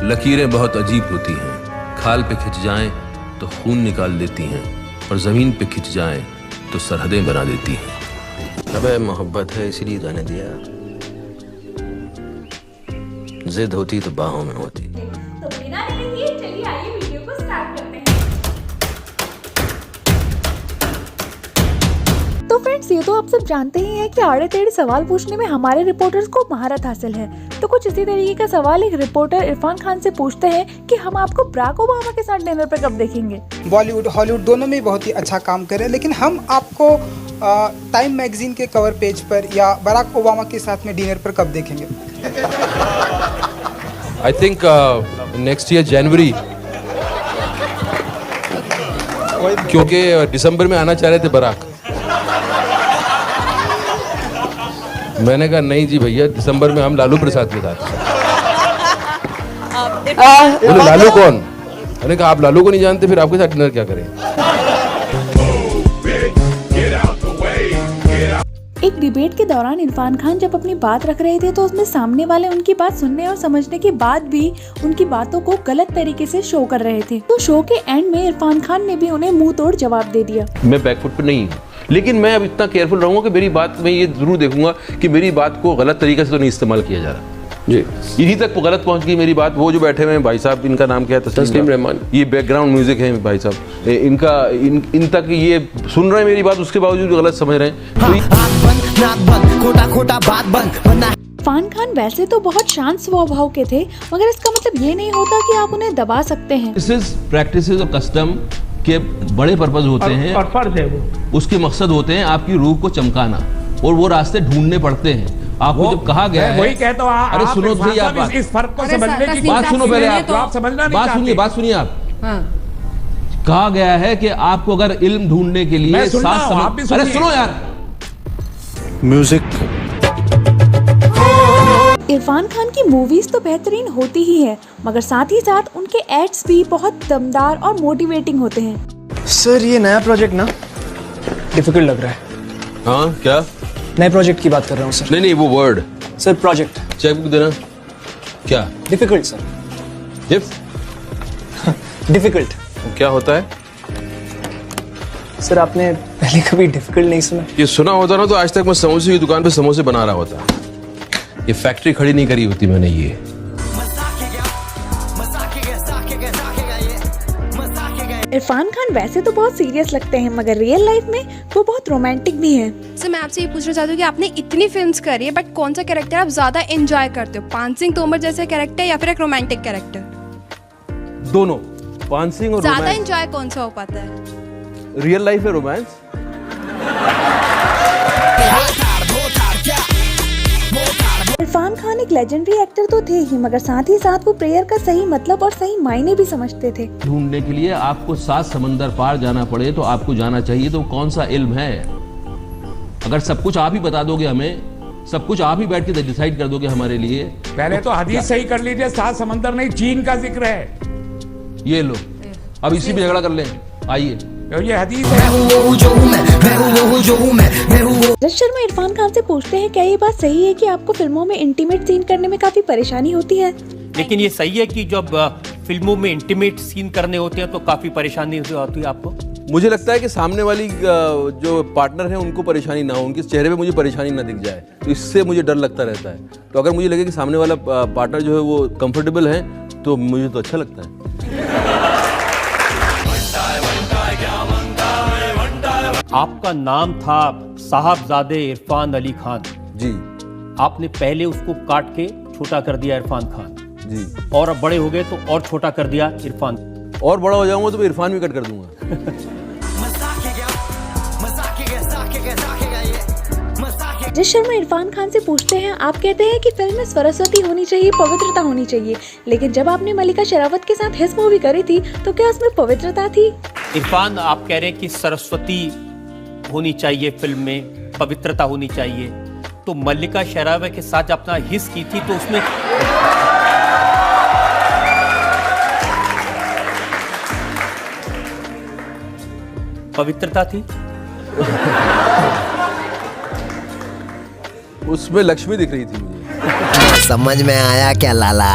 लकीरें बहुत अजीब होती हैं, खाल पे खिंच जाएं तो खून निकाल देती हैं, और जमीन पे खिंच जाएं तो सरहदें बना देती हैं। अबे मोहब्बत है इसलिए जाने दिया, जिद होती तो बाहों में होती। तो बिना देरी किए चलिए आइए वीडियो को स्टार्ट करते हैं। तो फ्रेंड्स, ये तो आप सब जानते ही हैं कि आड़े टेढ़े सवाल पूछने में हमारे रिपोर्टर्स को महारत हासिल है। तो कुछ इसी तरीके का सवाल एक रिपोर्टर इरफान खान से पूछते हैं कि हम आपको बराक ओबामा के साथ डिनर पर कब देखेंगे। बॉलीवुड हॉलीवुड दोनों में बहुत ही अच्छा काम करे, लेकिन हम आपको टाइम मैगजीन के कवर पेज पर या बराक ओबामा के साथ में डिनर पर कब देखेंगे? आई थिंक नेक्स्ट ईयर जनवरी, क्योंकि दिसंबर में आना चाह रहे थे बराक। मैंने कहा नहीं जी भैया, दिसंबर में हम लालू प्रसाद के साथ। बोले लालू कौन? मैंने कहा आप लालू को नहीं जानते, फिर आपके साथ डिनर क्या करें। एक डिबेट के दौरान इरफान खान जब अपनी बात रख रहे थे तो उसमें सामने वाले उनकी बात सुनने और समझने के बाद भी उनकी बातों को गलत तरीके से शो कर रहे थे। तो शो के एंड में इरफान खान ने भी उन्हें मुंह तोड़ जवाब दे दिया। मैं बैकफुट पे नहीं हूँ, लेकिन मैं अब इतना केयरफुल रहूंगा कि मेरी बात में ये जरूर देखूंगा कि मेरी बात को गलत तरीके से तो नहीं इस्तेमाल किया जा रहा जी। यहीं तक गलत पहुंच गई मेरी बात। वो जो बैठे हुए हैं भाई साहब, इनका नाम क्या है? तस्लीम रहमान। ये बैकग्राउंड म्यूजिक है भाई साहब, इनका इन तक ये सुन रहे हैं मेरी बात, उसके बावजूद गलत समझ रहे हैं। इरफान खान वैसे तो बहुत शांत स्वभाव के थे, मगर इसका मतलब ये नहीं होता कि आप उन्हें दबा सकते हैं। This is practices of custom के बड़े पर्पज होते हैं और फर्ज है वो। उसके मकसद होते हैं आपकी रूह को चमकाना, और वो रास्ते ढूंढने पड़ते हैं। आपको जब कहा गया है, वही कहता हूं, अरे सुनो तो सही, आप इस फर्क को समझने की बात सुनो पहले, आप समझना नहीं चाहते। बात सुनिए आप। कहा गया है कि आपको अगर इल्म ढूंढने के लिए अरे सुनो यार, म्यूजिक। इरफान खान की मूवीज तो बेहतरीन होती ही है, मगर साथ ही साथ उनके एड्स भी बहुत दमदार और मोटिवेटिंग होते हैं। सर ये नया प्रोजेक्ट ना डिफिकल्ट लग रहा है। हाँ क्या? नए प्रोजेक्ट की बात कर रहा हूँ सर। नहीं वो वर्ड सर प्रोजेक्ट। चेकबुक देना। क्या डिफिकल्ट सर? डिफिकल्ट क्या होता है? सर आपने पहले कभी डिफिकल्ट नहीं सुना? ये सुना होता ना तो आज तक मैं समोसे की दुकान पे समोसे बना रहा होता। ये फैक्ट्री खड़ी नहीं करी होती मैंने। ये इरफान खान वैसे तो बहुत सीरियस लगते हैं, मगर रियल लाइफ में वो बहुत रोमांटिक भी हैं। सर मैं आपसे ये पूछना चाहती हूँ कि आपने इतनी फिल्म्स करी है, बट कौन सा कैरेक्टर आप ज्यादा एंजॉय करते हो? पान सिंह तोमर जैसे कैरेक्टर या फिर एक रोमांटिक कैरेक्टर? दोनों। पान सिंह और ज्यादा एंजॉय कौन सा हो पाता है? रियल लाइफ में रोमांस। इरफान खान एक लेजेंडरी एक्टर तो थे ही, मगर साथ ही साथ वो प्रेयर का सही मतलब और सही मायने भी समझते थे। ढूंढने के लिए आपको 7 समंदर पार जाना पड़े तो आपको जाना चाहिए तो कौन सा इल्म है? अगर सब कुछ आप ही बता दोगे हमें, सब कुछ आप ही बैठ के डिसाइड कर दोगे हमारे लिए, पहले तो हदीस सही कर लीजिए। 7 समंदर नहीं, चीन का जिक्र है। ये लो, अब इसी पे झगड़ा कर लें। आइए, ये हदीस है। जज शर्मा इरफान खान से पूछते हैं, क्या ये बात सही है कि आपको फिल्मों में इंटीमेट सीन करने में काफी परेशानी होती है? लेकिन ये सही है कि जब फिल्मों में इंटीमेट सीन करने होते हैं तो काफी परेशानी होती है आपको? मुझे लगता है कि सामने वाली जो पार्टनर है उनको परेशानी ना हो, उनके चेहरे पे मुझे परेशानी ना दिख जाए, तो इससे मुझे डर लगता रहता है। तो अगर मुझे लगे कि सामने वाला पार्टनर जो है वो कंफर्टेबल है तो मुझे तो अच्छा लगता है। आपका नाम था साहबजादे इरफान अली खान जी। आपने पहले उसको काट के छोटा कर दिया इरफान खान जी, और अब बड़े हो गए तो और छोटा कर दिया इरफान। और बड़ा हो जाऊंगा तो मैं इरफान भी कट कर दूंगा। जज शर्मा इरफान खान से पूछते हैं, आप कहते हैं कि फिल्म में सरस्वती होनी चाहिए, पवित्रता होनी चाहिए, लेकिन जब आपने मलिका शेरावत के साथ हिस मूवी करी थी तो क्या उसमें पवित्रता थी? इरफान आप कह रहे हैं कि सरस्वती होनी चाहिए फिल्म में, पवित्रता होनी चाहिए, तो मल्लिका शेरावत के साथ अपना हिस की थी तो उसमें पवित्रता थी? उसमें लक्ष्मी दिख रही थी मुझे। समझ में आया क्या लाला?